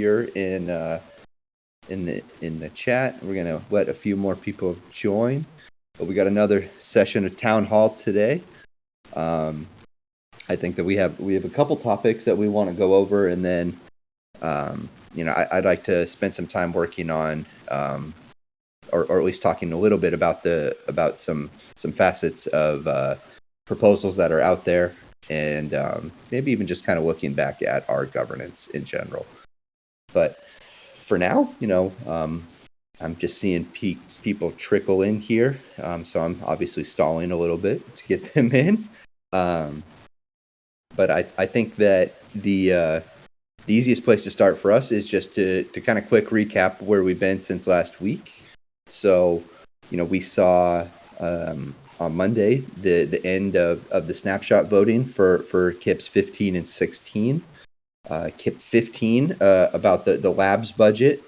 here in the chat. We're gonna let a few more people join, but we got another session of town hall today. I think that we have a couple topics that we want to go over, and then I'd like to spend some time working on or at least talking a little bit about some facets of proposals that are out there, and maybe even just kind of looking back at our governance in general. But for now, I'm just seeing people trickle in here, so I'm obviously stalling a little bit to get them in. But I think that the easiest place to start for us is just to kind of quick recap where we've been since last week. So, we saw on Monday the end of the snapshot voting for KIPs 15 and 16. KIP 15 about the labs budget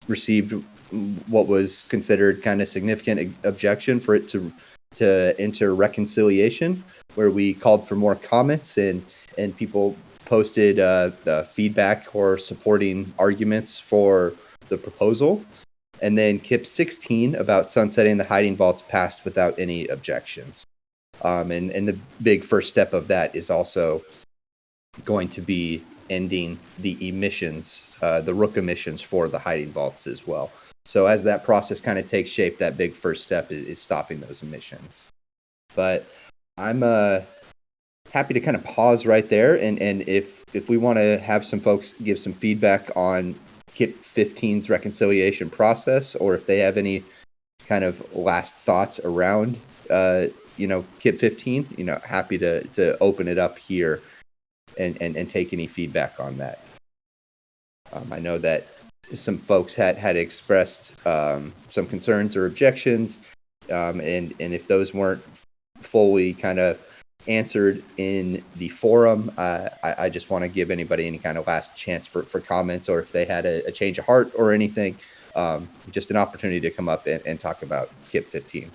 received what was considered kind of significant objection for it to enter reconciliation, where we called for more comments and people posted the feedback or supporting arguments for the proposal. And then KIP 16 about sunsetting the hiding vaults passed without any objections. And the big first step of that is also going to be ending the emissions, the Rook emissions for the hiding vaults as well. So as that process kind of takes shape, that big first step is stopping those emissions. But I'm happy to kind of pause right there, and if we want to have some folks give some feedback on KIP 15's reconciliation process, or if they have any kind of last thoughts around KIP 15, happy to open it up here and take any feedback on that. I know that some folks had expressed some concerns or objections, and if those weren't fully kind of answered in the forum, I just want to give anybody any kind of last chance for comments, or if they had a change of heart or anything, just an opportunity to come up and talk about KIP 15.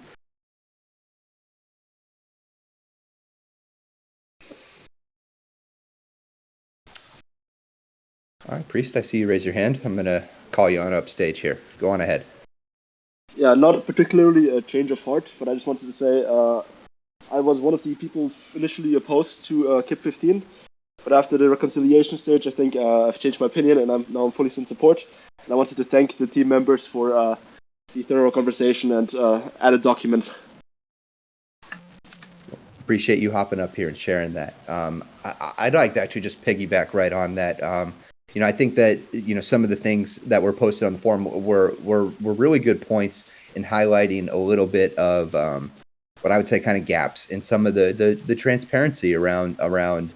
All right, Priest, I see you raise your hand. I'm going to call you on upstage here. Go on ahead. Yeah, not particularly a change of heart, but I just wanted to say I was one of the people initially opposed to KIP 15, but after the reconciliation stage, I think I've changed my opinion, and I'm fully in support. And I wanted to thank the team members for the thorough conversation and added document. Appreciate you hopping up here and sharing that. I'd like to actually just piggyback right on that. I think that some of the things that were posted on the forum were really good points in highlighting a little bit of what I would say kind of gaps in some of the transparency around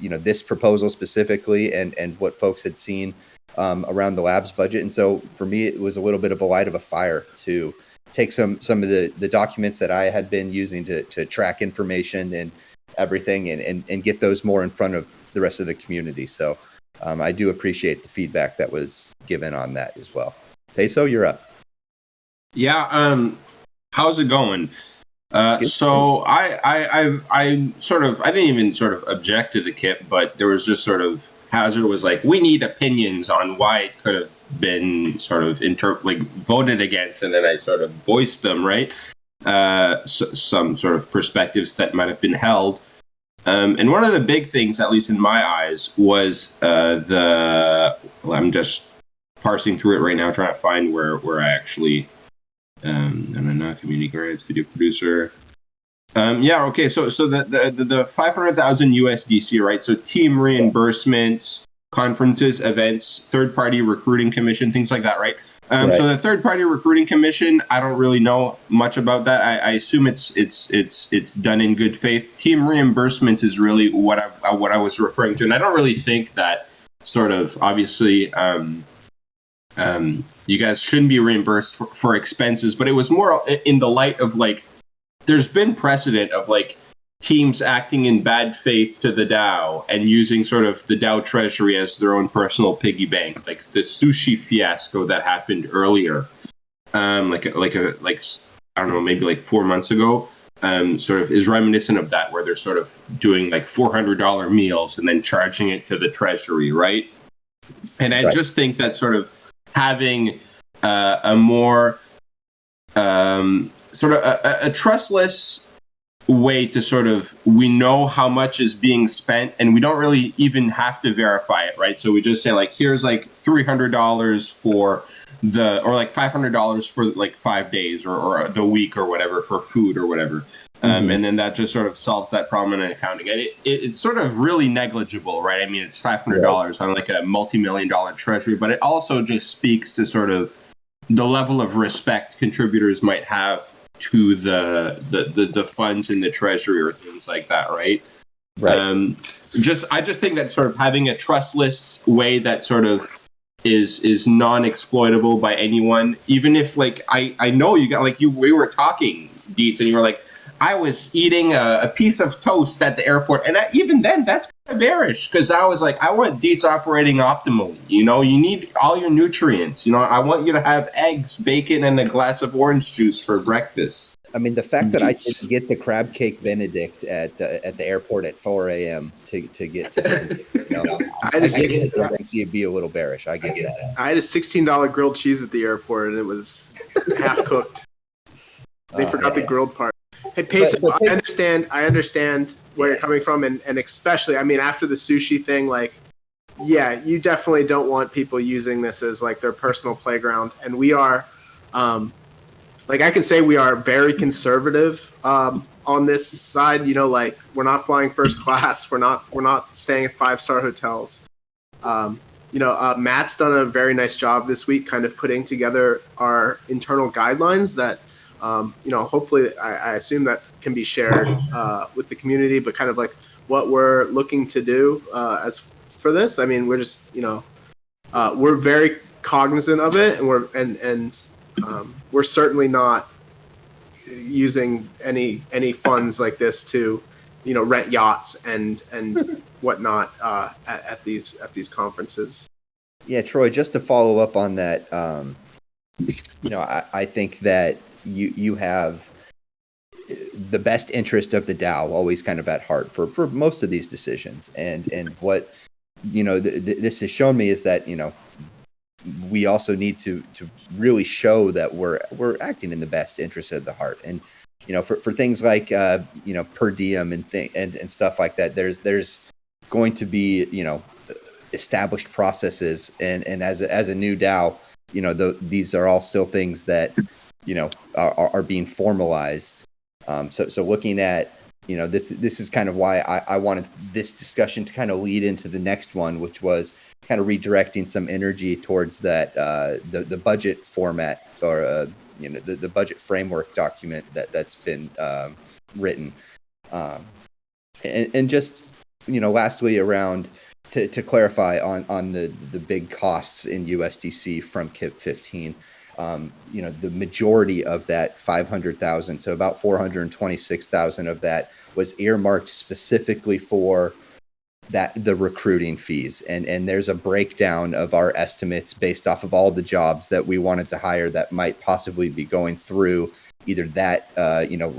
this proposal specifically, and what folks had seen around the labs budget. And so for me, it was a little bit of a light of a fire to take some of the documents that I had been using to track information and everything, and get those more in front of the rest of the community. So I do appreciate the feedback that was given on that as well. Peso, you're up. Yeah. How's it going? So I didn't even sort of object to the KIP, but there was just sort of Hazard was like, we need opinions on why it could have been sort of voted against, and then I sort of voiced them, right? Some sort of perspectives that might have been held. And one of the big things, at least in my eyes, was I'm just parsing through it right now, trying to find where I actually, not community grants, video producer. Okay. So the 500,000 USDC, right? So team reimbursements, conferences, events, third-party recruiting commission, things like that, right? Right. So the third-party recruiting commission, I don't really know much about that. I assume it's done in good faith. Team reimbursements is really what I was referring to, and I don't really think that sort of obviously you guys shouldn't be reimbursed for expenses, but it was more in the light of there's been precedent of teams acting in bad faith to the DAO and using sort of the DAO treasury as their own personal piggy bank, like the sushi fiasco that happened earlier, I don't know, maybe 4 months ago, sort of is reminiscent of that, where they're sort of doing $400 meals and then charging it to the treasury, right? And I just think that sort of having a more sort of a trustless way to sort of, we know how much is being spent and we don't really even have to verify it, right? So we just say like, here's like $300 for or like $500 for like 5 days or the week or whatever for food or whatever. And then that just sort of solves that problem in accounting. And it's sort of really negligible, right? I mean, it's $500 on like a multi-million-dollar treasury, but it also just speaks to sort of the level of respect contributors might have to the funds in the treasury or things like that, right? Right. I just think that sort of having a trustless way that sort of is non-exploitable by anyone, even if like I know you got like we were talking, Deets, and you were like, I was eating a piece of toast at the airport, and even then, that's kind of bearish because I was like, I want Deets operating optimally. You know, you need all your nutrients. You know, I want you to have eggs, bacon, and a glass of orange juice for breakfast. I mean, the fact that I didn't get the crab cake Benedict at the airport at 4 a.m. to get to, I can see it be a little bearish. I get that. I had a $16 grilled cheese at the airport, and it was half cooked. They forgot the grilled part. Hey, Pace, I understand where you're coming from, and especially, I mean, after the sushi thing, like, yeah, you definitely don't want people using this as like their personal playground, and we are, like, I can say we are very conservative on this side. You know, like, we're not flying first class, we're not staying at 5-star hotels. Matt's done a very nice job this week, kind of putting together our internal guidelines that. Hopefully, I assume that can be shared with the community, but kind of like what we're looking to do as for this. I mean, we're just, we're very cognizant of it, and we're certainly not using any funds like this to, rent yachts and whatnot at these conferences. Yeah, Troy, just to follow up on that, I think that you have the best interest of the DAO always kind of at heart for most of these decisions. And what, this has shown me is that, we also need to really show that we're acting in the best interest of the heart. And, for things like, per diem and stuff like that, there's going to be, established processes. And as a new DAO, these are all still things that, are being formalized. So looking at, this is kind of why I wanted this discussion to kind of lead into the next one, which was kind of redirecting some energy towards that, the budget format or, the budget framework document that's been written. And just, lastly around to clarify on the big costs in USDC from KIP 15. The majority of that 500,000, so about 426,000 of that was earmarked specifically for the recruiting fees. And there's a breakdown of our estimates based off of all the jobs that we wanted to hire that might possibly be going through either that,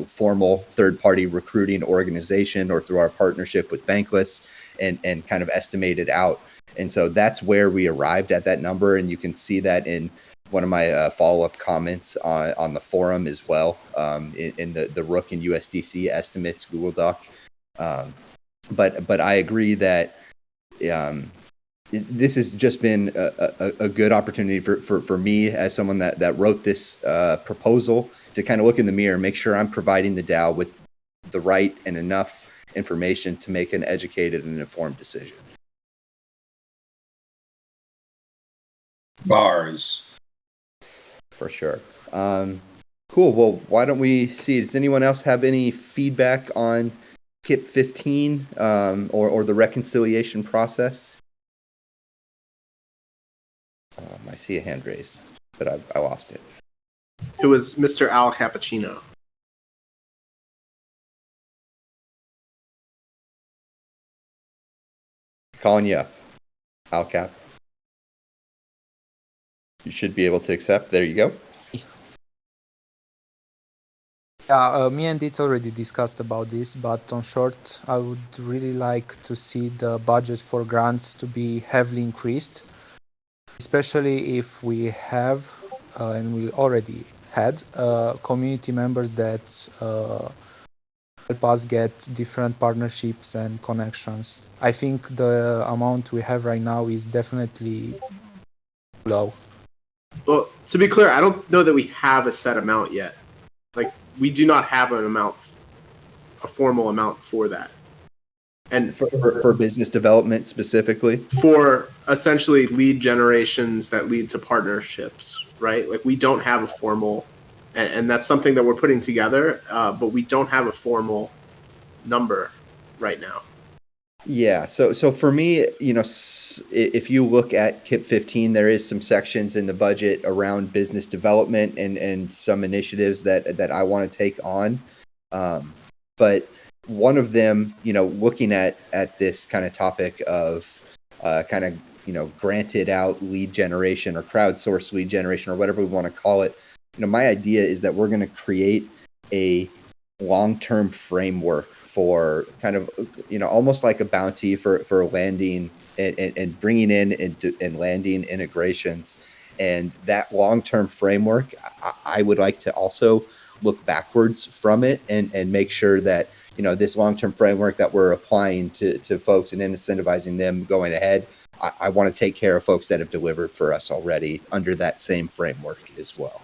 formal third-party recruiting organization or through our partnership with Bankless and kind of estimated out. And so that's where we arrived at that number. And you can see that in one of my follow-up comments on the forum as well, in the Rook and USDC estimates Google Doc. But I agree that this has just been a good opportunity for me as someone that wrote this proposal to kind of look in the mirror, make sure I'm providing the DAO with the right and enough information to make an educated and informed decision. Bars. For sure. Cool. Well, why don't we see? Does anyone else have any feedback on KIP 15 or the reconciliation process? I see a hand raised, but I lost it. It was Mr. Al Cappuccino. Calling you up. Al Cap. You should be able to accept. There you go. Yeah, me and Ditz already discussed about this, but on short, I would really like to see the budget for grants to be heavily increased. especially if we have and we already had community members that help us get different partnerships and connections. I think the amount we have right now is definitely low. Well, to be clear, I don't know that we have a set amount yet. Like, we do not have an amount, a formal amount for that. And for business development specifically, for essentially lead generations that lead to partnerships, right? Like, we don't have a formal, and that's something that we're putting together, but we don't have a formal number right now. Yeah. So for me, if you look at KIP 15, there is some sections in the budget around business development and some initiatives that I want to take on. But one of them, looking at this kind of topic of granted out lead generation or crowdsourced lead generation or whatever we want to call it, my idea is that we're going to create a long-term framework for kind of, almost like a bounty for landing and bringing in and landing integrations. And that long-term framework, I would like to also look backwards from it and make sure that, this long-term framework that we're applying to folks and incentivizing them going ahead, I want to take care of folks that have delivered for us already under that same framework as well.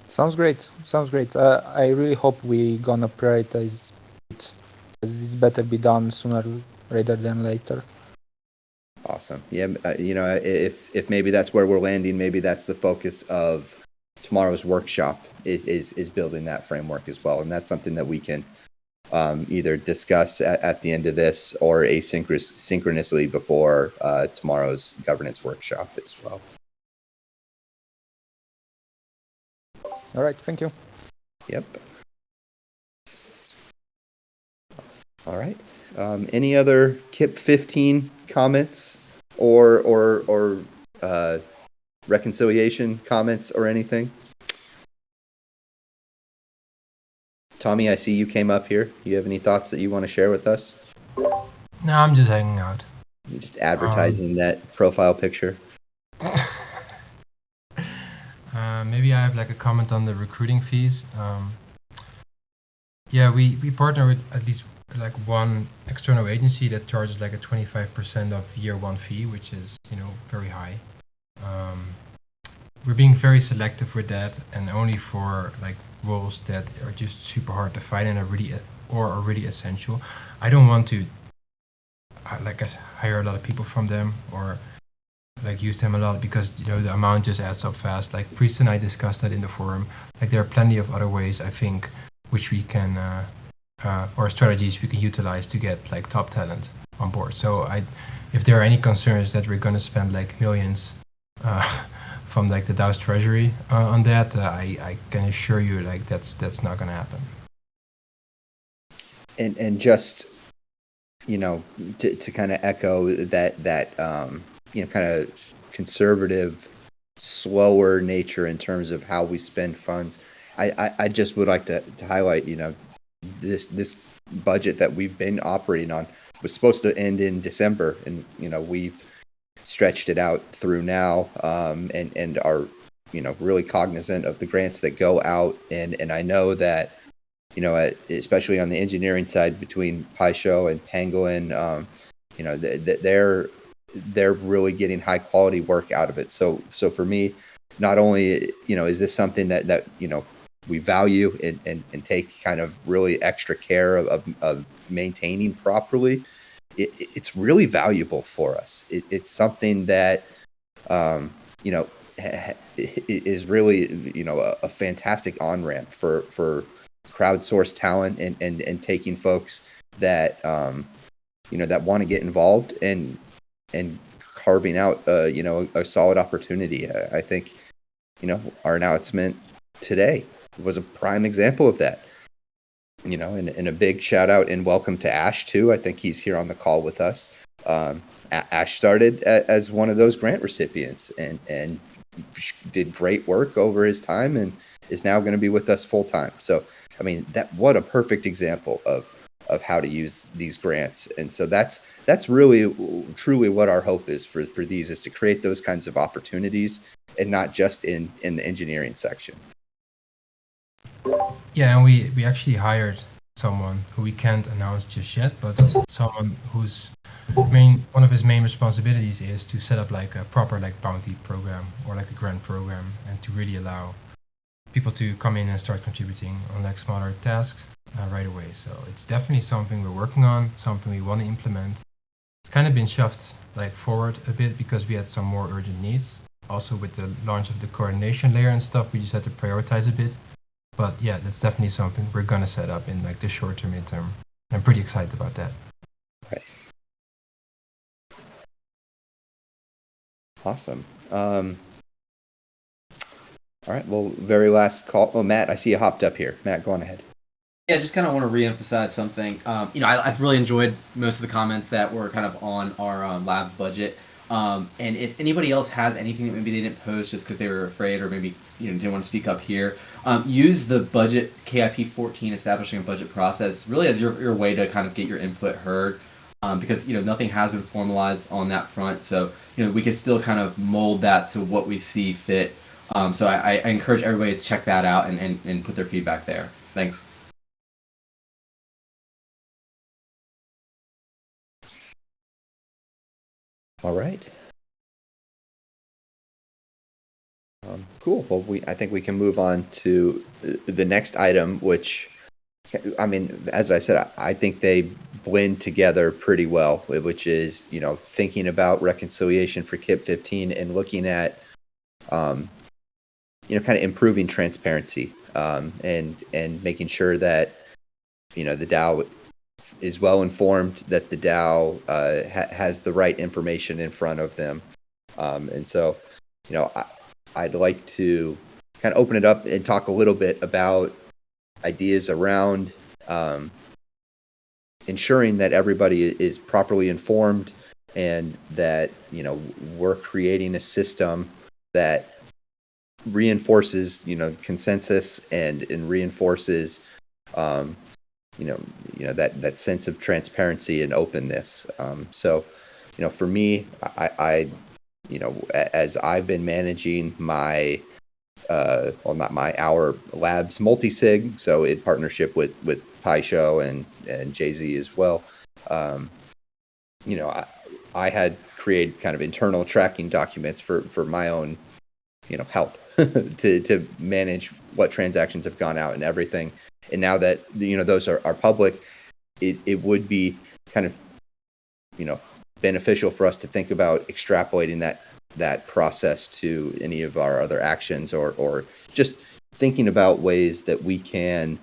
Sounds great. I really hope we gonna prioritize it, as it's better be done sooner rather than later. Awesome. Yeah, if maybe that's where we're landing, maybe that's the focus of tomorrow's workshop is building that framework as well, and that's something that we can either discuss at the end of this or asynchronously before tomorrow's governance workshop as well. All right, thank you. Yep. All right. Any other KIP 15 comments or reconciliation comments or anything? Tommy, I see you came up here. You have any thoughts that you want to share with us? No, I'm just hanging out. You're just advertising that profile picture. Maybe I have like a comment on the recruiting fees. Yeah, we partner with at least like one external agency that charges like a 25% of year one fee, which is, very high. We're being very selective with that, and only for like roles that are just super hard to find and are really essential. I don't want to hire a lot of people from them or like use them a lot because the amount just adds up fast. Like Priest and I discussed that in the forum. Like there are plenty of other ways I think which we can or strategies we can utilize to get like top talent on board. So if there are any concerns that we're going to spend like millions from like the DAO's treasury on that, I can assure you like that's not going to happen. And just to kind of echo that kind of conservative, slower nature in terms of how we spend funds. I just would like to highlight, this budget that we've been operating on was supposed to end in December, and we've stretched it out through now, and are really cognizant of the grants that go out, and I know that especially on the engineering side between PyShow and Pangolin, they're really getting high quality work out of it. So for me, not only is this something that we value and take kind of really extra care of maintaining properly, it's really valuable for us. It's something that is really a fantastic on ramp for crowdsourced talent and taking folks that that want to get involved and carving out a solid opportunity. I think our announcement today was a prime example of that. And a big shout out and welcome to Ash too. I think he's here on the call with us. Ash started as one of those grant recipients and did great work over his time and is now going to be with us full time. So, I mean, what a perfect example of of how to use these grants. And so that's really truly what our hope is for these, is to create those kinds of opportunities, and not just in the engineering section. Yeah, and we actually hired someone who we can't announce just yet, but someone whose one of his main responsibilities is to set up like a proper like bounty program or like a grant program, and to really allow people to come in and start contributing on like smaller tasks right away. So it's definitely something we're working on, something we want to implement. It's kind of been shoved like forward a bit because we had some more urgent needs. Also with the launch of the coordination layer and stuff, we just had to prioritize a bit. But yeah, that's definitely something we're gonna set up in like the short term, midterm. I'm pretty excited about that. Right. Awesome. All right. Well, very last call. Oh, Matt, I see you hopped up here. Matt, go on ahead. Yeah, just kind of want to reemphasize something. I've really enjoyed most of the comments that were kind of on our lab's budget. And if anybody else has anything that maybe they didn't post just because they were afraid, or maybe didn't want to speak up here, use the budget KIP 14 establishing a budget process really as your way to kind of get your input heard, because nothing has been formalized on that front. So we can still kind of mold that to what we see fit. So I encourage everybody to check that out and put their feedback there. Thanks. All right. Cool. Well, I think we can move on to the next item, which, I mean, as I said, I think they blend together pretty well, which is, thinking about reconciliation for KIP 15 and looking at, kind of improving transparency, and making sure that, the DAO is well informed, that the DAO has the right information in front of them. And so, I'd like to kind of open it up and talk a little bit about ideas around ensuring that everybody is properly informed, and that, we're creating a system that reinforces, consensus and reinforces, that sense of transparency and openness. So, for me, I as I've been managing my, our lab's multi-sig, so in partnership with PyShow and Jay-Z as well, I had created kind of internal tracking documents for my own, help to manage what transactions have gone out and everything. And now that, those are public, it would be kind of, beneficial for us to think about extrapolating that process to any of our other actions, or just thinking about ways that we can,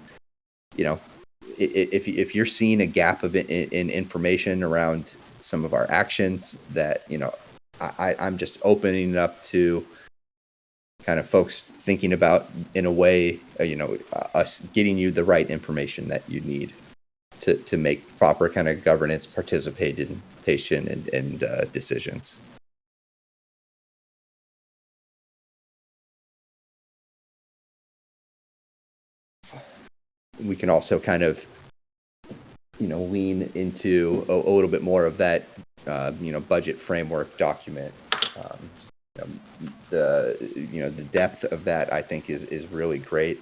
if you're seeing a gap of in information around some of our actions, that, I'm just opening it up to kind of folks thinking about, in a way, us getting you the right information that you need to make proper kind of governance, participation, and decisions. We can also kind of, lean into a little bit more of that, budget framework document. The depth of that, I think, is really great.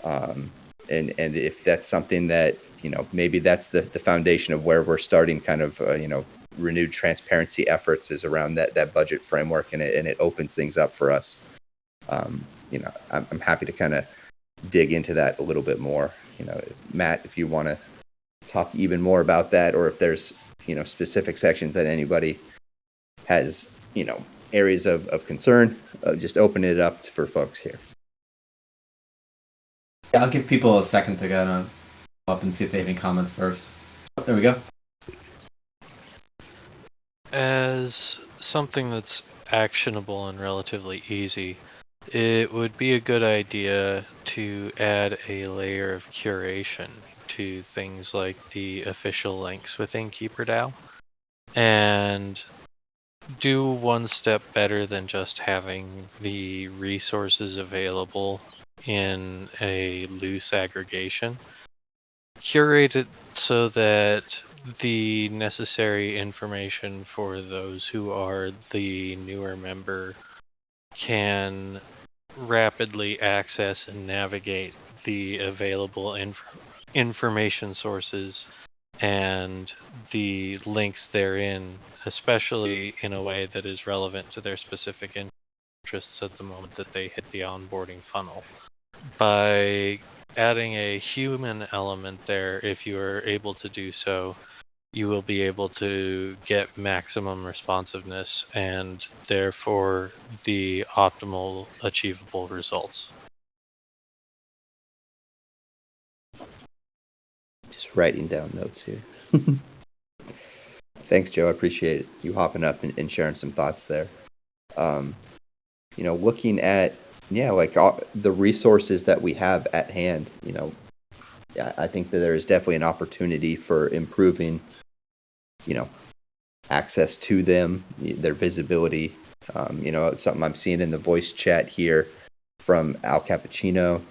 And if that's something that, maybe that's the foundation of where we're starting kind of, renewed transparency efforts, is around that budget framework, and it opens things up for us. I'm happy to kind of dig into that a little bit more. Matt, if you want to talk even more about that, or if there's, specific sections that anybody has, areas of concern, just open it up for folks here. Yeah, I'll give people a second to go up and see if they have any comments first. Oh, there we go. As something that's actionable and relatively easy, it would be a good idea to add a layer of curation to things like the official links within KeeperDAO, and do one step better than just having the resources available in a loose aggregation. curate it so that the necessary information for those who are the newer member can rapidly access and navigate the available information sources and the links therein, especially in a way that is relevant to their specific interests at the moment that they hit the onboarding funnel. By adding a human element there, if you are able to do so, you will be able to get maximum responsiveness and therefore the optimal achievable results. Just writing down notes here. Thanks, Joe. I appreciate you hopping up and sharing some thoughts there. Looking at the resources that we have at hand, I think that there is definitely an opportunity for improving, access to them, their visibility. Something I'm seeing in the voice chat here from Al Cappuccino,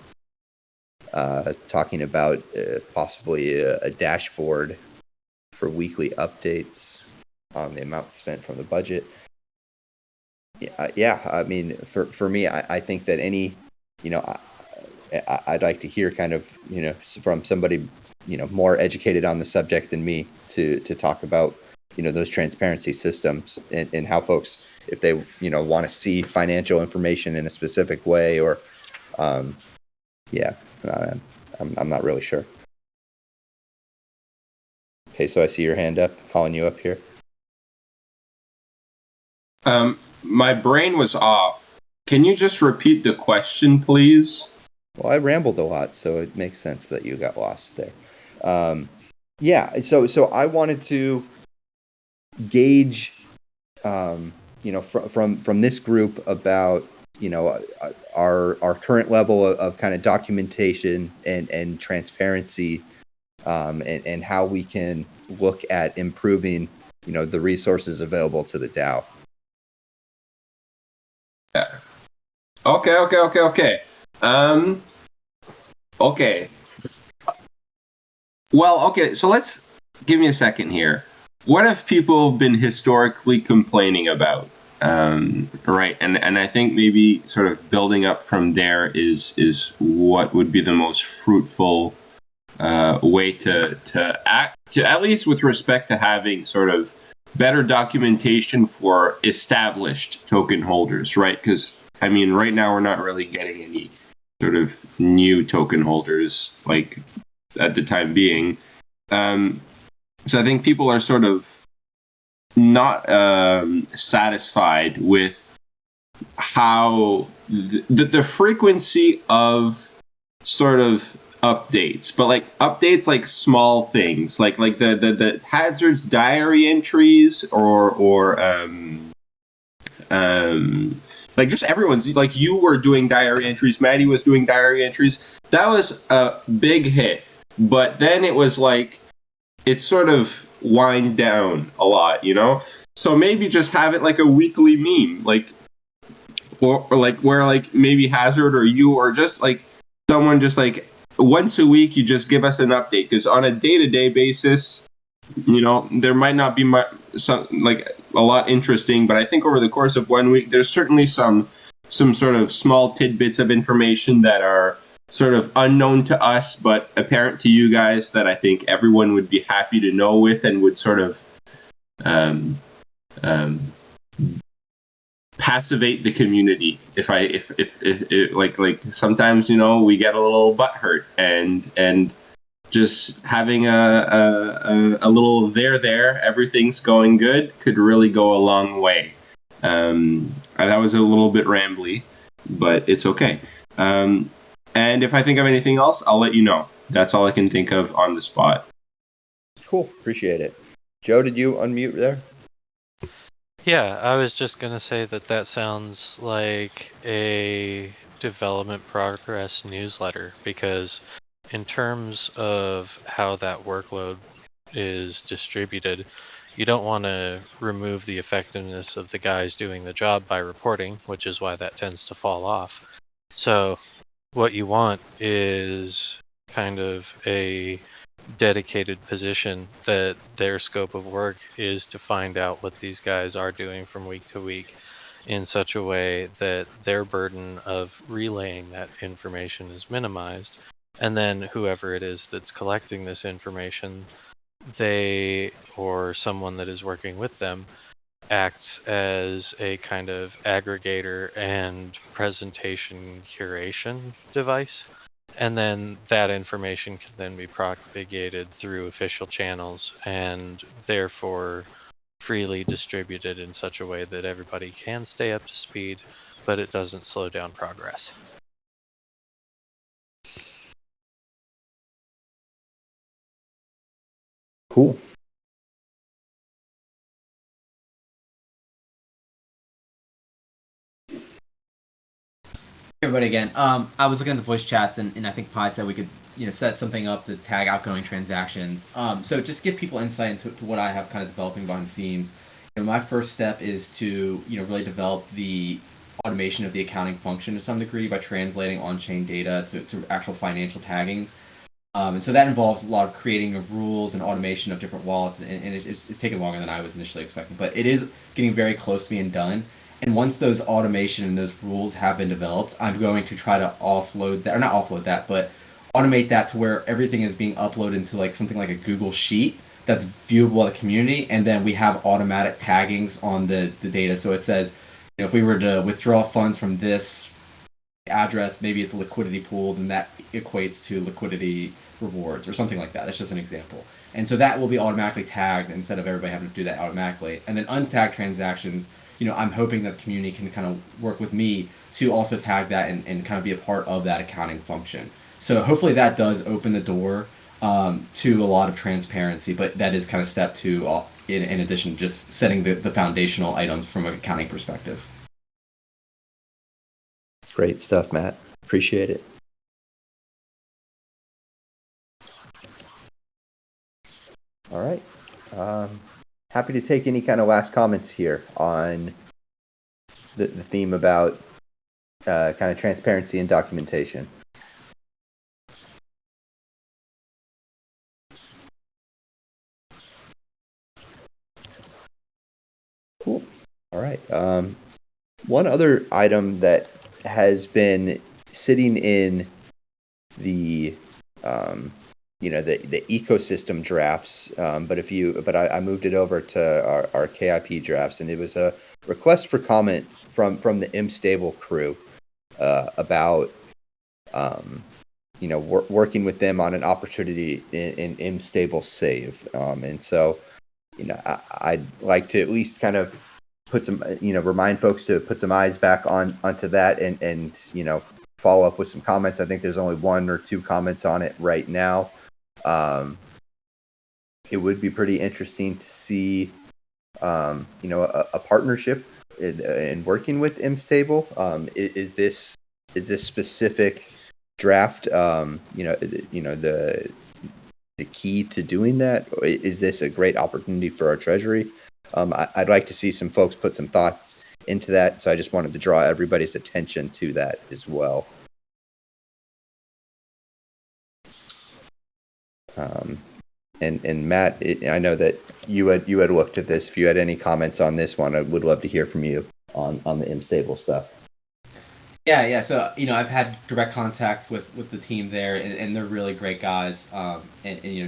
talking about possibly a dashboard for weekly updates on the amount spent from the budget. I mean, for me, I think that I'd like to hear kind of, from somebody, more educated on the subject than me to talk about, those transparency systems and how folks, if they, want to see financial information in a specific way or, I'm not really sure. Okay, so I see your hand up, calling you up here. My brain was off. Can you just repeat the question, please? Well, I rambled a lot, so it makes sense that you got lost there. So I wanted to gauge, from this group about, our current level of kind of documentation and transparency, and how we can look at improving, the resources available to the DAO. Okay. Okay. Well, okay, so let's give me a second here. What have people been historically complaining about? Right, and I think maybe sort of building up from there is what would be the most fruitful way to act, at least with respect to having sort of better documentation for established token holders, right? Because, I mean, right now we're not really getting any sort of new token holders, like, at the time being. So I think people are sort of not satisfied with how the frequency of sort of updates, but like updates like small things, like the hazards diary entries or like just everyone's, like you were doing diary entries, Maddie was doing diary entries. That was a big hit, but then it was like it sort of wind down a lot, so maybe just have it like a weekly meme, like or like where like maybe Hazard or you or just like someone just like once a week you just give us an update, because on a day-to-day basis, there might not be much, like a lot interesting, but I think over the course of 1 week there's certainly some sort of small tidbits of information that are sort of unknown to us but apparent to you guys that I think everyone would be happy to know with and would sort of passivate the community. If like sometimes we get a little butthurt and just having a little there everything's going good could really go a long way. That was a little bit rambly, but it's okay. And if I think of anything else, I'll let you know. That's all I can think of on the spot. Cool. Appreciate it. Joe, did you unmute there? Yeah, I was just going to say that sounds like a development progress newsletter, because in terms of how that workload is distributed, you don't want to remove the effectiveness of the guys doing the job by reporting, which is why that tends to fall off. So what you want is kind of a dedicated position that their scope of work is to find out what these guys are doing from week to week in such a way that their burden of relaying that information is minimized. And then whoever it is that's collecting this information, they or someone that is working with them acts as a kind of aggregator and presentation curation device. And then that information can then be propagated through official channels and therefore freely distributed in such a way that everybody can stay up to speed, but it doesn't slow down progress. Cool. Everybody again. I was looking at the voice chats, and I think Pi said we could, set something up to tag outgoing transactions. So just give people insight into what I have kind of developing behind the scenes. My first step is to, really develop the automation of the accounting function to some degree by translating on-chain data to actual financial taggings. And so that involves a lot of creating of rules and automation of different wallets, and it's taken longer than I was initially expecting. But it is getting very close to being done. And once those automation and those rules have been developed, I'm going to try to offload that, or not offload that, but automate that to where everything is being uploaded into like something like a Google Sheet that's viewable by the community, and then we have automatic taggings on the data. So it says, if we were to withdraw funds from this address, maybe it's a liquidity pool, then that equates to liquidity rewards or something like that. That's just an example. And so that will be automatically tagged instead of everybody having to do that automatically. And then untagged transactions, I'm hoping that the community can kind of work with me to also tag that and kind of be a part of that accounting function. So hopefully that does open the door to a lot of transparency, but that is kind of step two in addition to just setting the foundational items from an accounting perspective. Great stuff, Matt. Appreciate it. All right. Happy to take any kind of last comments here on the theme about kind of transparency and documentation. Cool. All right. One other item that has been sitting in the the ecosystem drafts, but I moved it over to our KIP drafts, and it was a request for comment from the mstable crew about working with them on an opportunity in mstable save, and so I'd like to at least kind of put some remind folks to put some eyes back onto that and follow up with some comments. I think there's only 1 or 2 comments on it right now. It would be pretty interesting to see, a partnership in working with mstable. Is this specific draft, the key to doing that? Or is this a great opportunity for our treasury? I'd like to see some folks put some thoughts into that. So I just wanted to draw everybody's attention to that as well. And Matt, I know that you had looked at this. If you had any comments on this one, I would love to hear from you on the mstable stuff. Yeah. So I've had direct contact with the team there, and they're really great guys. And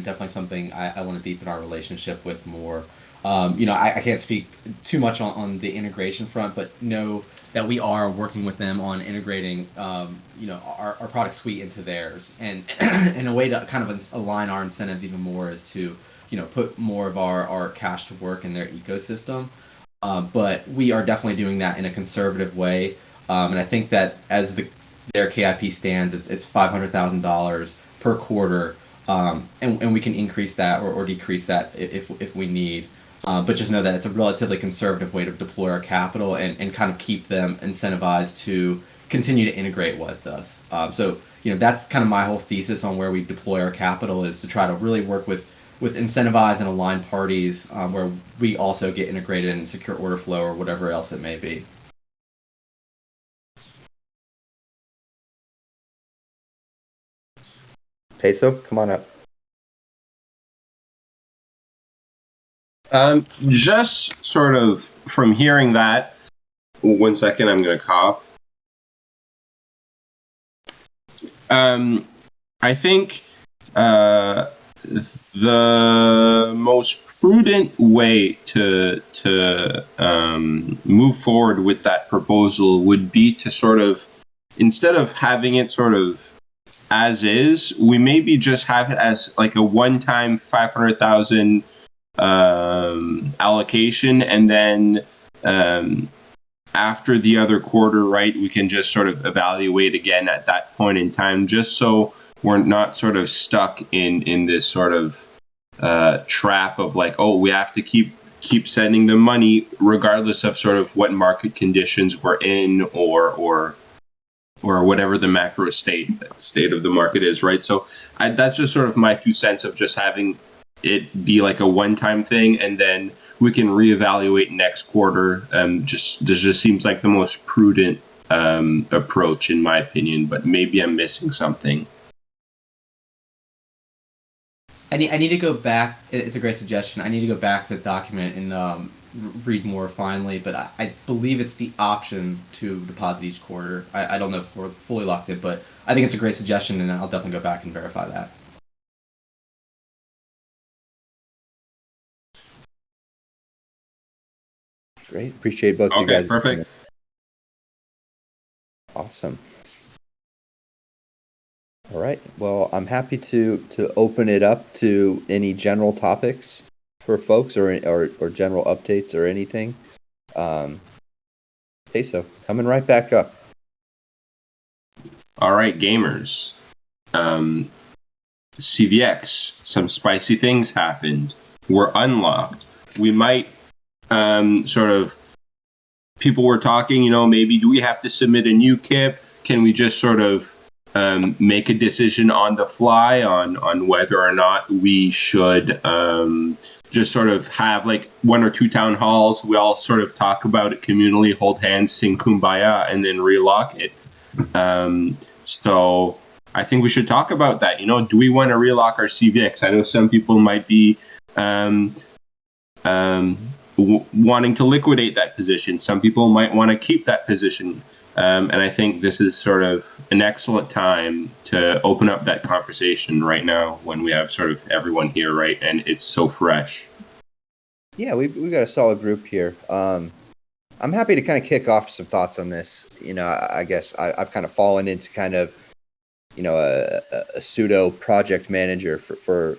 definitely something I want to deepen our relationship with more. I can't speak too much on the integration front, but know that we are working with them on integrating, our product suite into theirs, and in a way to kind of align our incentives even more is to, put more of our cash to work in their ecosystem. But we are definitely doing that in a conservative way. And I think that as their KIP stands, it's $500,000 per quarter, and we can increase that or decrease that if we need. But just know that it's a relatively conservative way to deploy our capital and kind of keep them incentivized to continue to integrate with us. So that's kind of my whole thesis on where we deploy our capital, is to try to really work with incentivized and aligned parties where we also get integrated in secure order flow or whatever else it may be. Peso, come on up. Just sort of from hearing that. 1 second, I'm going to cough. I think the most prudent way to move forward with that proposal would be to sort of, instead of having it sort of as is, we maybe just have it as like a one-time 500,000 allocation, and then after the other quarter, right, we can just sort of evaluate again at that point in time, just so we're not sort of stuck in this sort of trap of like, oh, we have to keep sending them money regardless of sort of what market conditions we're in or whatever the macro state of the market is, right? So that's just sort of my 2 cents of just having it be like a one-time thing, and then we can reevaluate next quarter. This just seems like the most prudent approach, in my opinion, but maybe I'm missing something. I need to go back. It's a great suggestion. I need to go back to the document and read more finally, but I believe it's the option to deposit each quarter. I don't know if we're fully locked in, but I think it's a great suggestion, and I'll definitely go back and verify that. Great. Appreciate both you Okay, guys. perfect. Awesome. All right. Well, I'm happy to open it up to any general topics for folks or general updates or anything. So coming right back up. All right, gamers. CVX, some spicy things happened. We're unlocked. We might sort of, people were talking, maybe do we have to submit a new KIP? Can we just sort of make a decision on the fly on whether or not we should just sort of have like 1 or 2 town halls? We all sort of talk about it communally, hold hands, sing Kumbaya, and then relock it. So I think we should talk about that. Do we want to relock our CVX? I know some people might be wanting to liquidate that position. Some people might want to keep that position. And I think this is sort of an excellent time to open up that conversation right now when we have sort of everyone here, right? And it's so fresh. Yeah, we've got a solid group here. I'm happy to kind of kick off some thoughts on this. I guess I've kind of fallen into kind of, a pseudo project manager for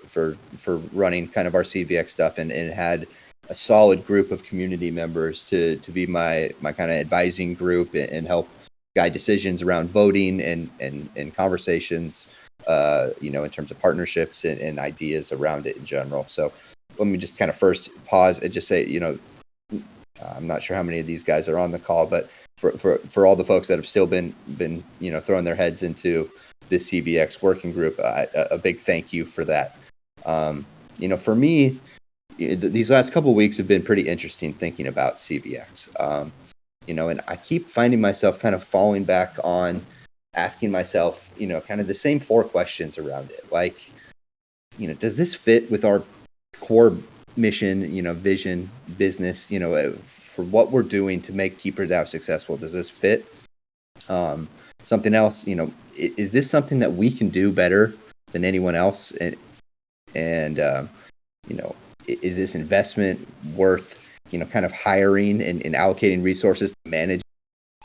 running kind of our CVX stuff, and had a solid group of community members to be my kind of advising group and help guide decisions around voting and conversations, in terms of partnerships and ideas around it in general. So let me just kind of first pause and just say, I'm not sure how many of these guys are on the call, but for all the folks that have still been throwing their heads into this CVX working group, a big thank you for that. For me, these last couple of weeks have been pretty interesting thinking about CVX. And I keep finding myself kind of falling back on asking myself, kind of the same 4 questions around it. Like, does this fit with our core mission, vision, business, for what we're doing to make KeeperDAO successful? Does this fit? Something else, is this something that we can do better than anyone else? And is this investment worth, kind of hiring and allocating resources to manage,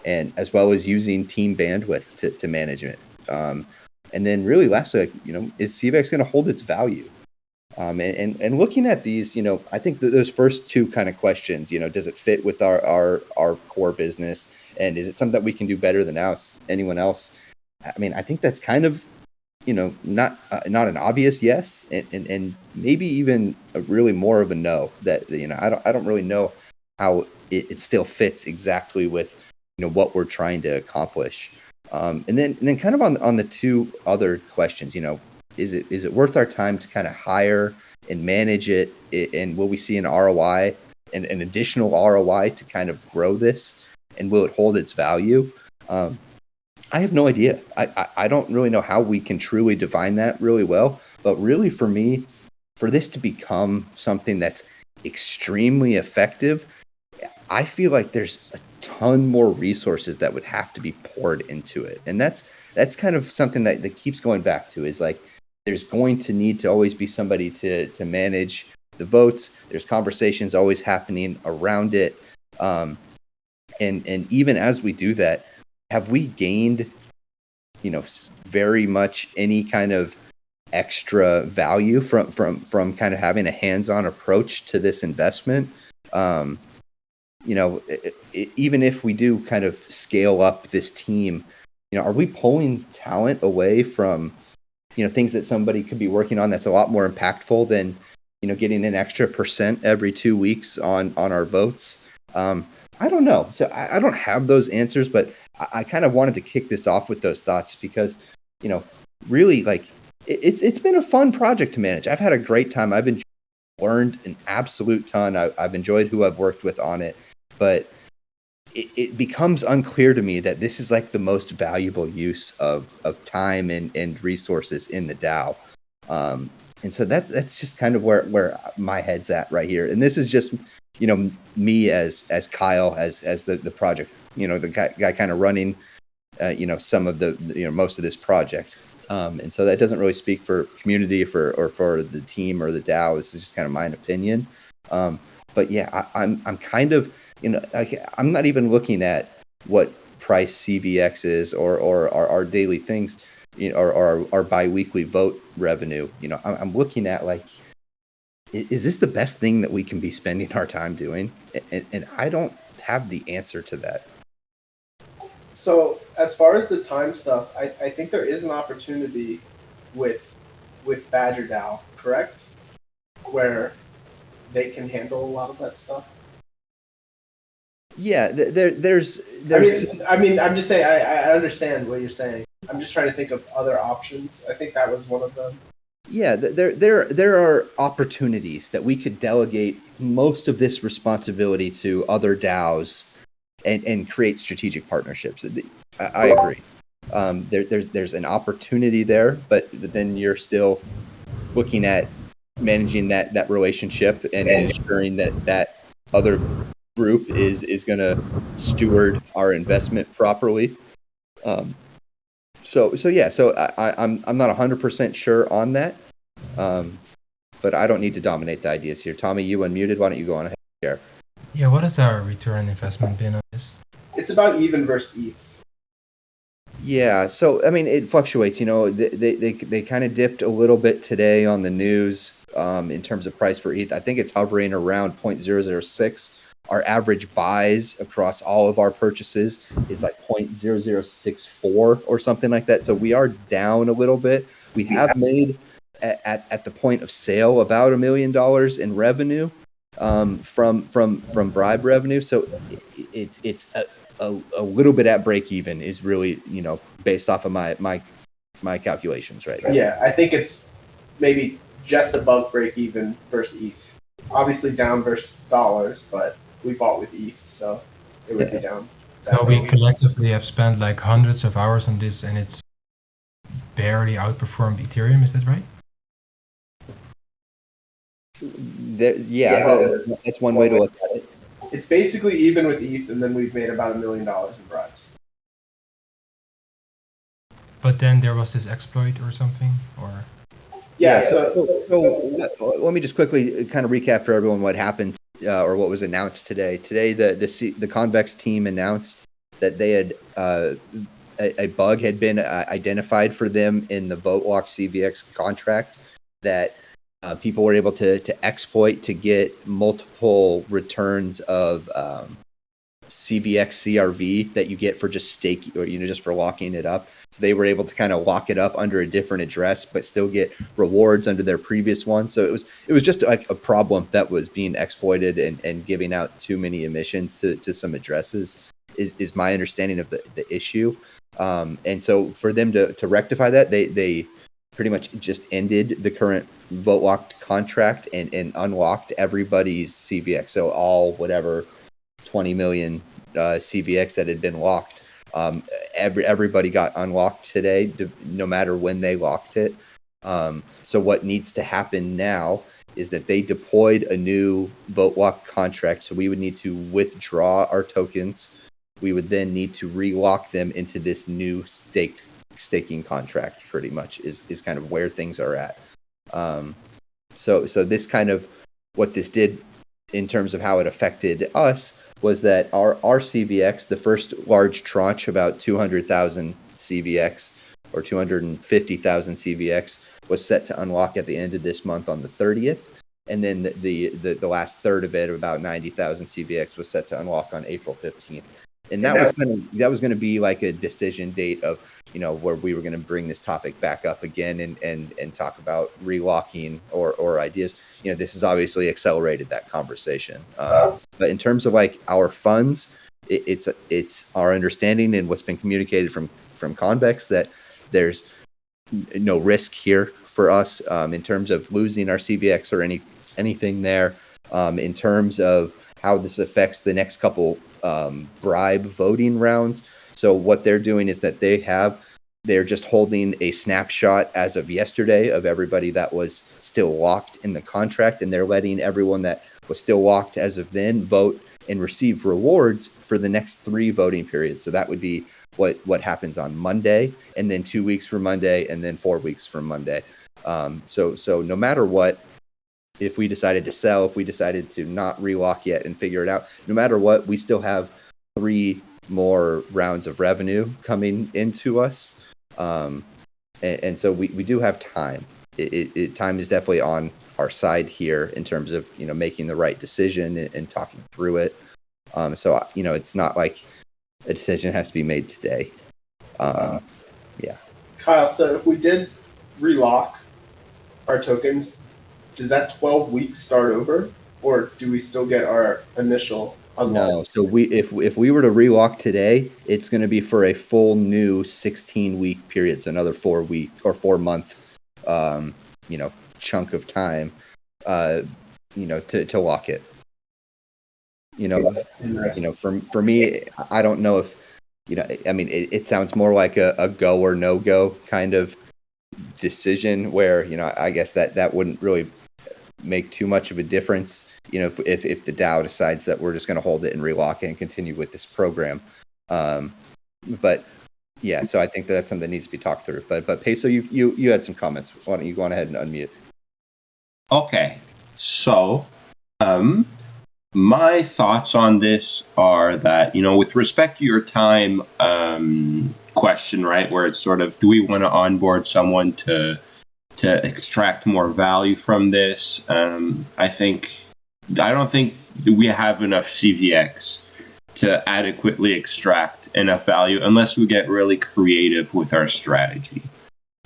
and as well as using team bandwidth to manage it? And then really lastly, is CVX going to hold its value? And looking at these, I think that those first 2 kind of questions, does it fit with our core business? And is it something that we can do better than anyone else? I mean, I think that's kind of, not an obvious yes, and maybe even really more of a no. That I don't really know how it still fits exactly with what we're trying to accomplish. And then kind of on the 2 other questions, is it worth our time to kind of hire and manage it, and will we see an ROI, an additional ROI to kind of grow this, and will it hold its value? I have no idea. I don't really know how we can truly define that really well. But really, for me, for this to become something that's extremely effective, I feel like there's a ton more resources that would have to be poured into it. And that's kind of something that keeps going back to, is like there's going to need to always be somebody to manage the votes. There's conversations always happening around it. And even as we do that, have we gained, very much any kind of extra value from kind of having a hands-on approach to this investment? Even if we do kind of scale up this team, are we pulling talent away from, things that somebody could be working on that's a lot more impactful than, getting an extra % every 2 weeks on our votes? I don't know. So I don't have those answers, but I kind of wanted to kick this off with those thoughts because, really, like, it's been a fun project to manage. I've had a great time. I've learned an absolute ton. I've enjoyed who I've worked with on it, but it becomes unclear to me that this is like the most valuable use of time and resources in the DAO. And so that's just kind of where my head's at right here. And this is just, me as Kyle, as the project, the guy kind of running, some of the, most of this project. And so that doesn't really speak for community or for the team or the DAO. This is just kind of my opinion. But yeah, I'm kind of, I'm not even looking at what price CVX is or our daily things, or our biweekly vote revenue. I'm looking at, like, is this the best thing that we can be spending our time doing? And I don't have the answer to that. So as far as the time stuff, I think there is an opportunity with Badger DAO, correct? Where they can handle a lot of that stuff. Yeah, there's. I mean, I'm just saying. I understand what you're saying. I'm just trying to think of other options. I think that was one of them. Yeah, there are opportunities that we could delegate most of this responsibility to other DAOs and create strategic partnerships. I agree. There's an opportunity there, but then you're still looking at managing that relationship and ensuring that other group is going to steward our investment properly. So I'm not 100% sure on that, but I don't need to dominate the ideas here. Tommy, you unmuted. Why don't you go on ahead and share? Yeah, what has our return on investment been on this? It's about even versus ETH. Yeah, so I mean, it fluctuates. They kind of dipped a little bit today on the news in terms of price for ETH. I think it's hovering around 0.006. Our average buys across all of our purchases is like 0.0064 or something like that. So we are down a little bit. We have made at the point of sale about $1 million in revenue from bribe revenue. So it's a little bit at break even is really, based off of my calculations right now. Yeah, I think it's maybe just above break even versus ETH. Obviously down versus dollars, but we bought with ETH, so it would be down. So we collectively have spent like hundreds of hours on this, and it's barely outperformed Ethereum. Is that right? That's one way to look at it. It's basically even with ETH, and then we've made about $1 million in bribes. But then there was this exploit or something, or? Yeah. So let me just quickly kind of recap for everyone what happened or what was announced today. Today, the Convex team announced that they had a bug had been identified for them in the VoteLock CVX contract that people were able to exploit to get multiple returns of CVX CRV that you get for just staking or just for locking it up. So they were able to kind of lock it up under a different address, but still get rewards under their previous one. So it was just like a problem that was being exploited and giving out too many emissions to some addresses is my understanding of the issue. And so for them to rectify that, they pretty much just ended the current vote locked contract and unlocked everybody's CVX. So all whatever 20 million CVX that had been locked, everybody got unlocked today, no matter when they locked it. So what needs to happen now is that they deployed a new vote lock contract. So we would need to withdraw our tokens. We would then need to relock them into this new staking contract, pretty much is kind of where things are at. So this kind of, what this did in terms of how it affected us was that our CVX, the first large tranche, about 200,000 CVX or 250,000 CVX, was set to unlock at the end of this month on the 30th. And then the last third of it, about 90,000 CVX, was set to unlock on April 15th. And that was going to be like a decision date of, where we were going to bring this topic back up again and talk about relocking or ideas. This has obviously accelerated that conversation. But in terms of like our funds, it's our understanding and what's been communicated from Convex that there's no risk here for us in terms of losing our CVX or anything there. In terms of how this affects the next couple bribe voting rounds. So what they're doing is that they're just holding a snapshot as of yesterday of everybody that was still locked in the contract, and they're letting everyone that was still locked as of then vote and receive rewards for the next 3 voting periods. So that would be what happens on Monday, and then 2 weeks from Monday, and then 4 weeks from Monday. So no matter what, if we decided to sell, if we decided to not relock yet and figure it out, no matter what, we still have 3 more rounds of revenue coming into us. And so we do have time. Time is definitely on our side here in terms of, making the right decision and talking through it. So, it's not like a decision has to be made today. Yeah. Kyle, so if we did relock our tokens, does that 12 weeks start over, or do we still get our initial unlock? No. So if we were to relock today, it's going to be for a full new 16-week period, so another 4-week or 4-month, chunk of time, to lock it. For me, I don't know if, it sounds more like a go or no go kind of decision where, I guess that wouldn't really make too much of a difference, if the DAO decides that we're just going to hold it and relock it and continue with this program. But yeah, so I think that's something that needs to be talked through. But Peso, you had some comments. Why don't you go on ahead and unmute? Okay, so my thoughts on this are that, with respect to your time question, right, where it's sort of, do we want to onboard someone to extract more value from this? I don't think we have enough CVX to adequately extract enough value unless we get really creative with our strategy.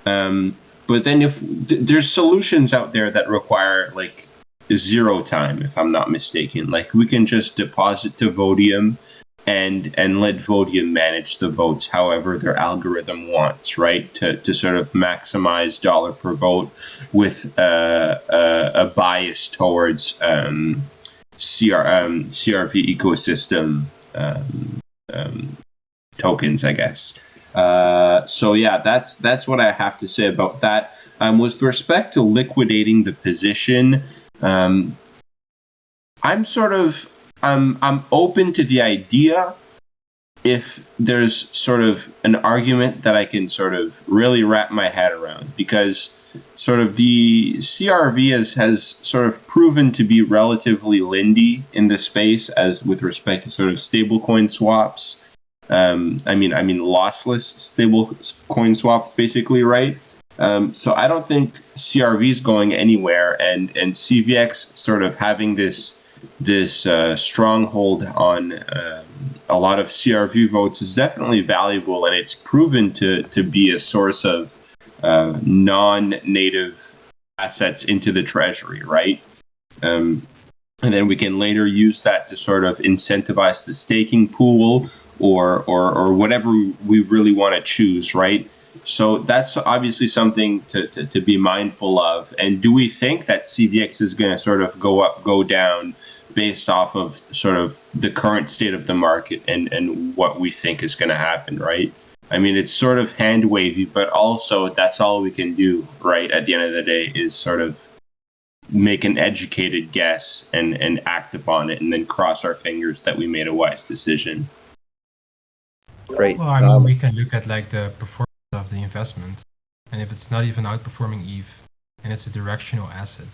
But then if there's solutions out there that require like 0 time, if I'm not mistaken, like we can just deposit to Vodium and let Vodium manage the votes however their algorithm wants, right? To sort of maximize dollar per vote with a bias towards CRV ecosystem tokens, I guess. So yeah, that's what I have to say about that. With respect to liquidating the position, I'm open to the idea if there's sort of an argument that I can sort of really wrap my head around, because sort of the CRV has sort of proven to be relatively lindy in the space as with respect to sort of stablecoin swaps. I mean lossless stablecoin swaps, basically, right? So I don't think CRV is going anywhere, and CVX sort of having this stronghold on a lot of CRV votes is definitely valuable, and it's proven to be a source of non-native assets into the treasury, right? And then we can later use that to sort of incentivize the staking pool or whatever we really want to choose, right? So that's obviously something to be mindful of. And do we think that CVX is going to sort of go up, go down based off of sort of the current state of the market and what we think is going to happen, right? I mean, it's sort of hand wavy, but also that's all we can do, right? At the end of the day is sort of make an educated guess and act upon it, and then cross our fingers that we made a wise decision. Great. Well, I mean, we can look at like the performance of the investment, and if it's not even outperforming ETH, and it's a directional asset,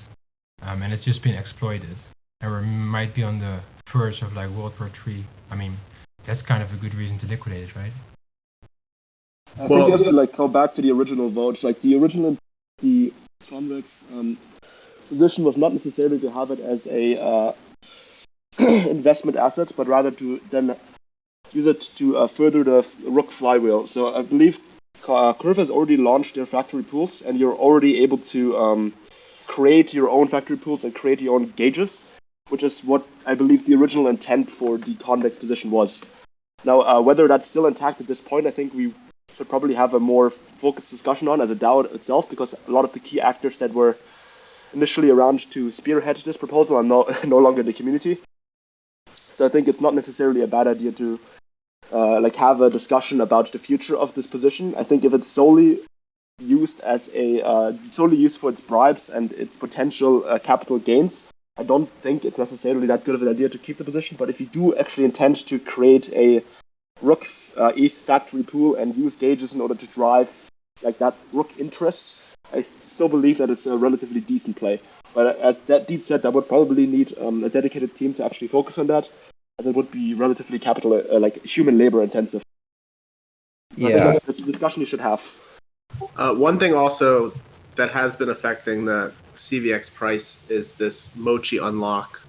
and it's just been exploited, and we might be on the verge of like World War III. I mean, that's kind of a good reason to liquidate it, right? I think you have to like go back to the original vote. Like the original, the convex position was not necessarily to have it as a investment asset, but rather to then use it to further the Rook flywheel. So I believe Curve has already launched their factory pools, and you're already able to create your own factory pools and create your own gauges, which is what I believe the original intent for the convex position was. Now, whether that's still intact at this point, I think we should probably have a more focused discussion on as a DAO itself, because a lot of the key actors that were initially around to spearhead this proposal are no longer in the community. So I think it's not necessarily a bad idea to like have a discussion about the future of this position. I think if it's solely used as solely used for its bribes and its potential capital gains, I don't think it's necessarily that good of an idea to keep the position. But if you do actually intend to create a Rook ETH factory pool and use gauges in order to drive like that Rook interest, I still believe that it's a relatively decent play. But as that Deed said, I would probably need a dedicated team to actually focus on that, as it would be relatively capital like human labor intensive. Yeah, that's a discussion you should have. One thing also that has been affecting the CVX price is this Mochi unlock.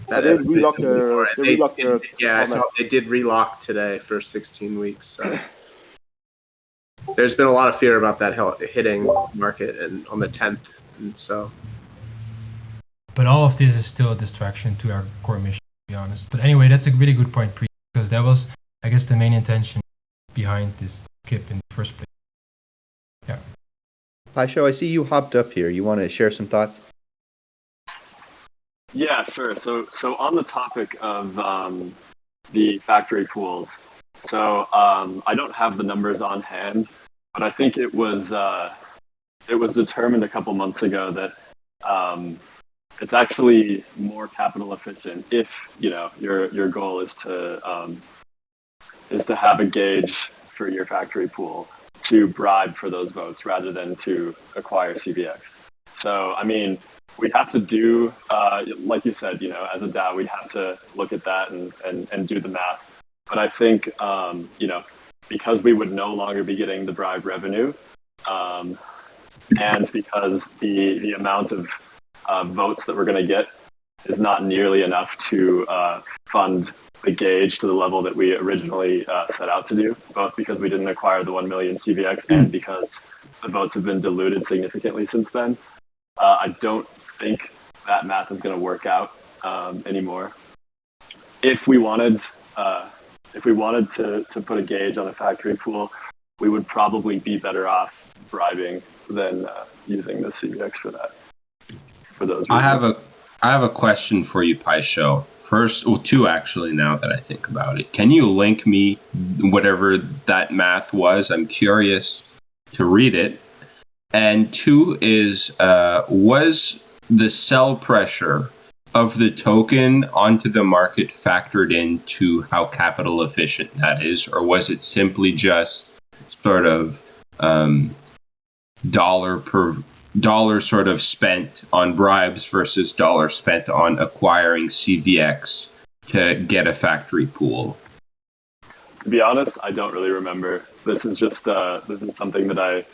That they relocked their yeah, I saw they did relock today for 16 weeks. So there's been a lot of fear about that hitting market and on the 10th, and so. But all of this is still a distraction to our core mission, to be honest. But anyway, that's a really good point, because that was, I guess, the main intention behind this skip in the first place. Yeah. Paisho, I see you hopped up here. You want to share some thoughts? Yeah, sure. So on the topic of the factory pools, so I don't have the numbers on hand, but I think it was determined a couple months ago that it's actually more capital efficient if your goal is to have a gauge for your factory pool to bribe for those votes rather than to acquire CVX. So I mean, we have to do, like you said, as a DAO, we'd have to look at that and do the math. But I think, because we would no longer be getting the bribe revenue, and because the amount of votes that we're going to get is not nearly enough to fund the gauge to the level that we originally set out to do, both because we didn't acquire the 1 million CVX and because the votes have been diluted significantly since then. I don't think that math is going to work out anymore. If we wanted to put a gauge on a factory pool, we would probably be better off bribing than using the CVX for that. For those reasons. I have a question for you, Paisho. First, well, two actually. Now that I think about it, can you link me whatever that math was? I'm curious to read it. And two is, was the sell pressure of the token onto the market factored into how capital efficient that is, or was it simply just sort of dollar per dollar sort of spent on bribes versus dollar spent on acquiring CVX to get a factory pool? To be honest, I don't really remember. This is just this is something that I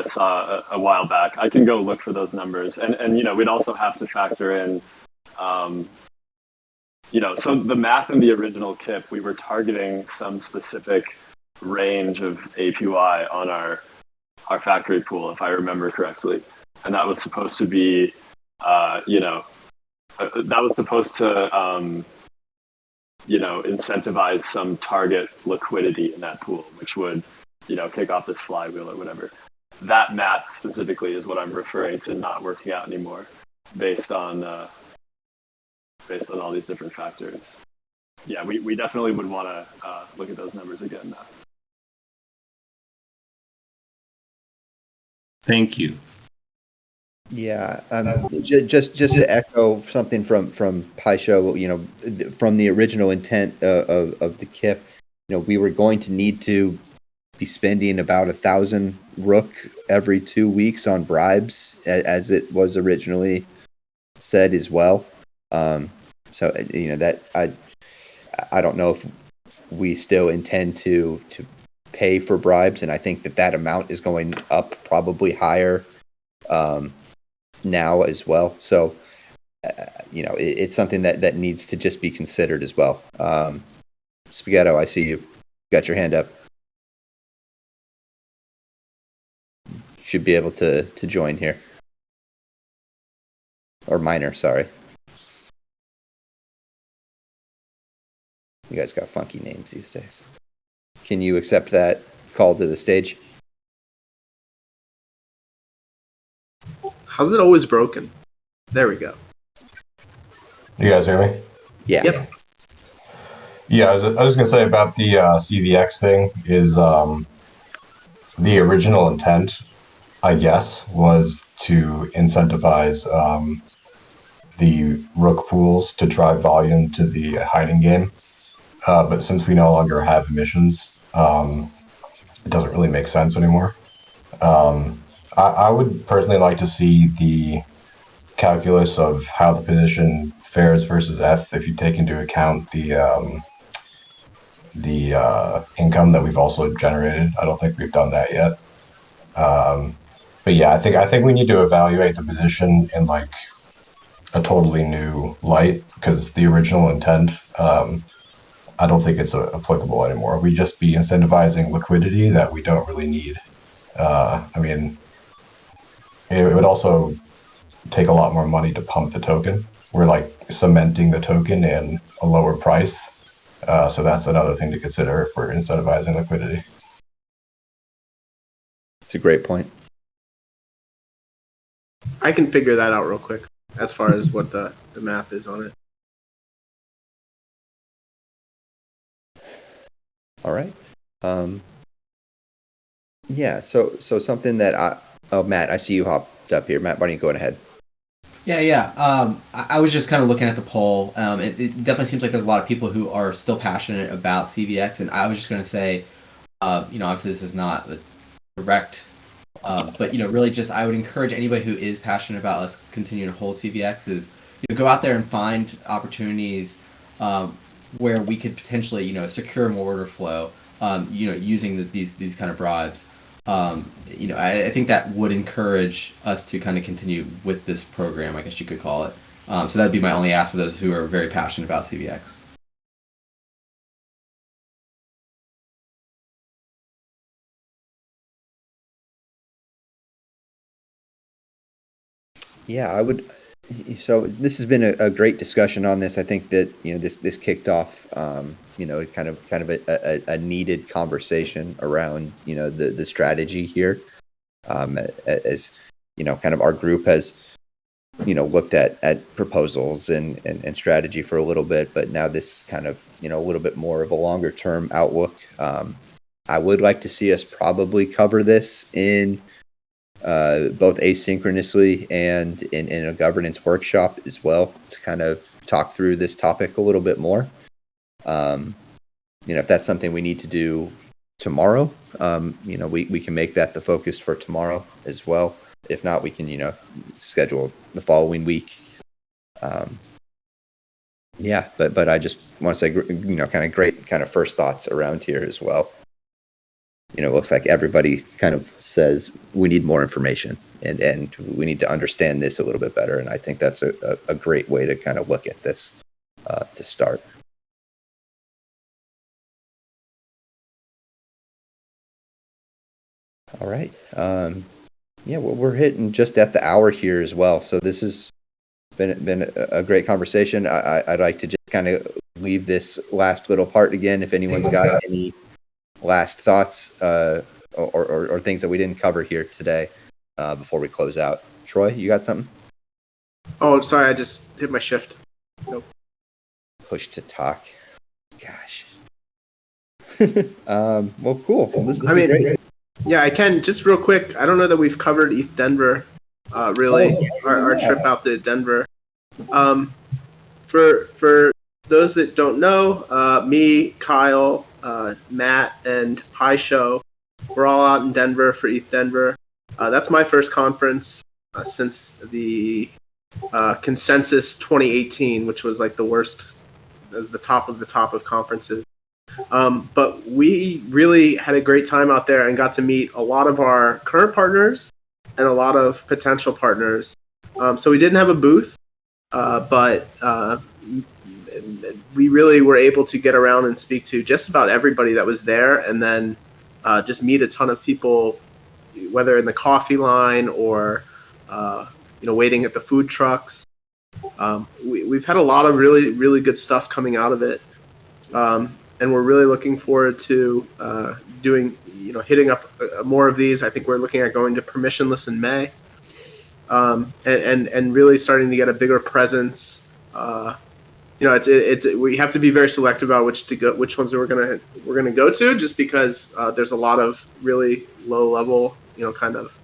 saw a while back. I can go look for those numbers, and we'd also have to factor in, so the math in the original KIP, we were targeting some specific range of APY on our factory pool, if I remember correctly, and that was supposed to be, that was supposed to, incentivize some target liquidity in that pool, which would, kick off this flywheel or whatever. That math specifically is what I'm referring to not working out anymore, based on all these different factors. Yeah, we definitely would want to look at those numbers again now. Thank you. Yeah, just to echo something from Paisho, from the original intent of the KIP, we were going to need to be spending about 1,000 Rook every 2 weeks on bribes, as it was originally said as well. So that I don't know if we still intend to pay for bribes, and I think that amount is going up probably higher now as well. So it's something that needs to just be considered as well. Spaghetto, I see you got your hand up. Should be able to join here. Or Minor, sorry. You guys got funky names these days. Can you accept that call to the stage? How's it always broken? There we go. You guys hear me? Yeah. Yep. Yeah, I was going to say about the CVX thing is the original intent, I guess, was to incentivize the Rook pools to drive volume to the hiding game. But since we no longer have emissions, it doesn't really make sense anymore. I would personally like to see the calculus of how the position fares versus ETH if you take into account the income that we've also generated. I don't think we've done that yet. But yeah, I think we need to evaluate the position in like a totally new light, because the original intent, I don't think it's applicable anymore. We just be incentivizing liquidity that we don't really need. I mean, it would also take a lot more money to pump the token. We're like cementing the token in a lower price. So that's another thing to consider if we're incentivizing liquidity. It's a great point. I can figure that out real quick as far as what the math is on it. All right. Yeah, so something that Matt, I see you hopped up here. Matt, why don't you go ahead? Yeah. I was just kind of looking at the poll. It definitely seems like there's a lot of people who are still passionate about CVX, and I was just going to say, obviously this is not the direct, but really just I would encourage anybody who is passionate about us continuing to hold CVX is go out there and find opportunities where we could potentially secure more order flow, using these kind of bribes. I think that would encourage us to kind of continue with this program, I guess you could call it. So that'd be my only ask for those who are very passionate about CVX. Yeah, I would. So this has been a great discussion on this. I think that this kicked off kind of a needed conversation around the strategy here, as kind of our group has looked at proposals and strategy for a little bit, but now this kind of a little bit more of a longer term outlook. I would like to see us probably cover this in both asynchronously and in a governance workshop as well, to kind of talk through this topic a little bit more. If that's something we need to do tomorrow, we can make that the focus for tomorrow as well. If not, we can schedule the following week. But I just want to say kind of great kind of first thoughts around here as well. It looks like everybody kind of says we need more information and we need to understand this a little bit better. And I think that's a great way to kind of look at this to start. All right. We're hitting just at the hour here as well. So this has been a great conversation. I'd like to just kind of leave this last little part again. If anyone's got any last thoughts or things that we didn't cover here today before we close out. Troy, you got something? Oh, sorry, I just hit my shift. Nope. Push to talk. Gosh. Well, cool. This is great. Yeah, I can just real quick. I don't know that we've covered ETH Denver really our trip out to Denver. For those that don't know, me, Kyle, Matt, and Pi Show, we're all out in Denver for ETH Denver. That's my first conference since the Consensus 2018, which was like the worst, as the top of conferences. But we really had a great time out there and got to meet a lot of our current partners and a lot of potential partners. So we didn't have a booth, but we really were able to get around and speak to just about everybody that was there, and then just meet a ton of people, whether in the coffee line or waiting at the food trucks. We've had a lot of really, really good stuff coming out of it. And we're really looking forward to hitting up more of these. I think we're looking at going to permissionless in May, and really starting to get a bigger presence. We have to be very selective about which ones we're gonna go to, just because there's a lot of really low level, kind of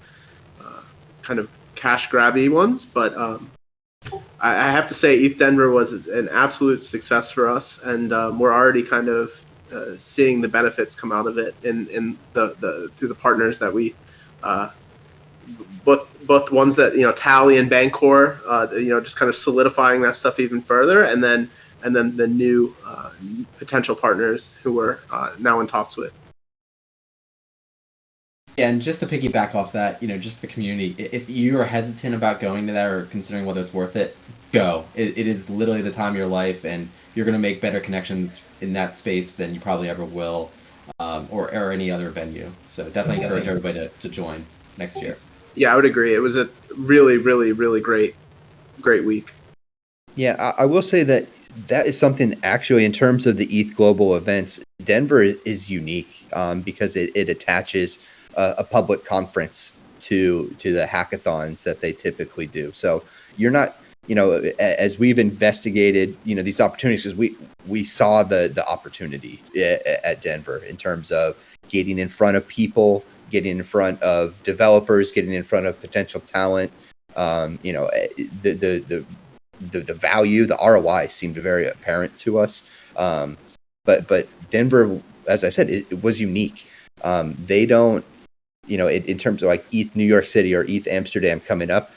cash grabby ones. But I have to say, ETH Denver was an absolute success for us, and we're already kind of seeing the benefits come out of it in through the partners that we both ones that Tally and Bancor, just kind of solidifying that stuff even further, and then the new potential partners who we're now in talks with. Yeah, and just to piggyback off that, just the community, if you are hesitant about going to that or considering whether it's worth it, go. It is literally the time of your life, and you're going to make better connections in that space than you probably ever will, or any other venue. So definitely encourage everybody to join next year. Yeah, I would agree. It was a really, really, really great week. Yeah, I will say that is something actually in terms of the ETH Global events, Denver is unique because it attaches a public conference to the hackathons that they typically do. So you're not, as we've investigated, these opportunities, because we saw the opportunity at Denver in terms of getting in front of people, getting in front of developers, getting in front of potential talent. The value, the ROI seemed very apparent to us. But Denver, as I said, it was unique. They don't, in terms of like ETH New York City or ETH Amsterdam coming up,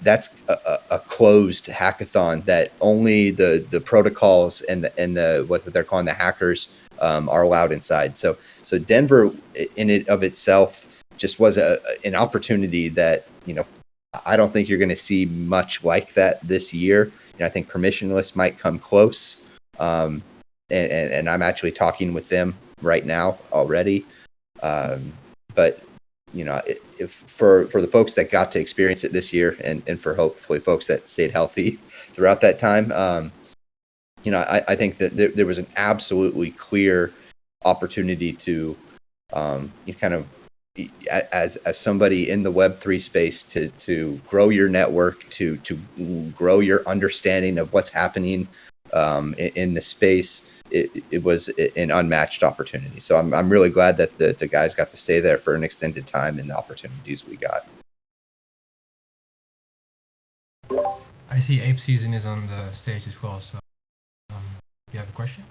that's a closed hackathon that only the protocols and the what they're calling the hackers are allowed inside. So Denver in it of itself just was an opportunity that, I don't think you're going to see much like that this year. I think permissionless might come close. And I'm actually talking with them right now already. But if for the folks that got to experience it this year, and for hopefully folks that stayed healthy throughout that time, I think that there was an absolutely clear opportunity to kind of, as somebody in the Web3 space, to grow your network, to grow your understanding of what's happening in the space. It was an unmatched opportunity. So I'm really glad that the guys got to stay there for an extended time and the opportunities we got. I see Ape Season is on the stage as well, so you have a question?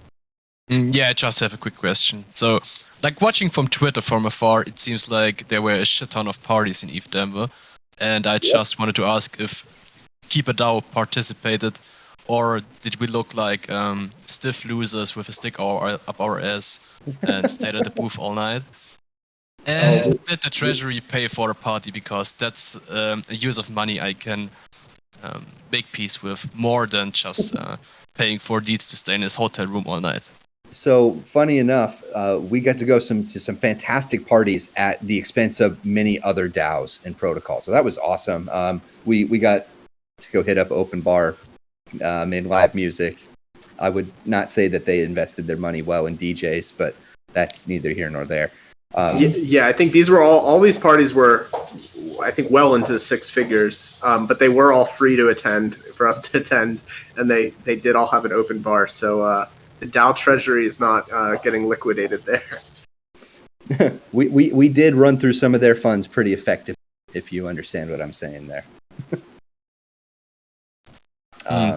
Yeah, I just have a quick question. So, like watching from Twitter from afar, it seems like there were a shit ton of parties in ETH Denver, and I just wanted to ask if KeeperDAO participated, or did we look like stiff losers with a stick up our ass and stayed at the booth all night? And did the treasury pay for the party, because that's a use of money I can make peace with more than just paying for Deeds to stay in his hotel room all night. So funny enough, we got to go to some fantastic parties at the expense of many other DAOs and protocols. So that was awesome. We got to go hit up Open Bar, in live music. I would not say that they invested their money well in DJs, but that's neither here nor there. I think these were all these parties were, I think, well into the six figures, but they were all free to attend, for us to attend, and they did all have an open bar. So the DAO treasury is not getting liquidated there. We did run through some of their funds pretty effectively if you understand what I'm saying there.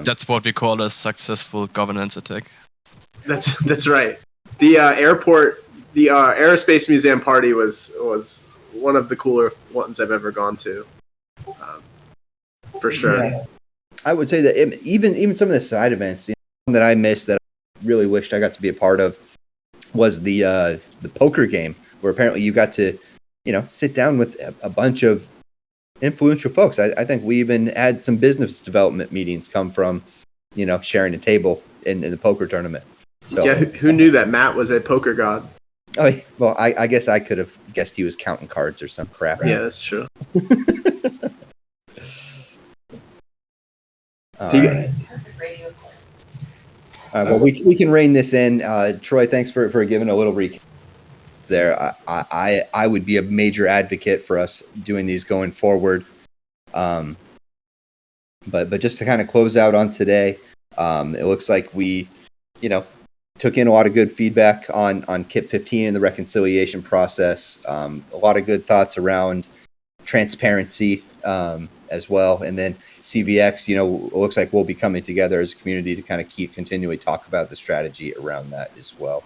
That's what we call a successful governance attack. That's right. The aerospace museum party was one of the cooler ones I've ever gone to, for sure. Yeah. I would say that even some of the side events one that I missed that I really wished I got to be a part of was the poker game, where apparently you got to sit down with a bunch of influential folks. I think we even had some business development meetings come from sharing a table in the poker tournament. So, yeah, who knew that Matt was a poker god? Oh, well, I guess I could have guessed he was counting cards or some crap. Yeah, that's true. All right. Well, we can rein this in. Troy, thanks for giving a little recap there. I would be a major advocate for us doing these going forward. But just to kind of close out on today, it looks like we, took in a lot of good feedback on KIP 15 and the reconciliation process. A lot of good thoughts around transparency as well. And then CVX, it looks like we'll be coming together as a community to kind of continually talk about the strategy around that as well.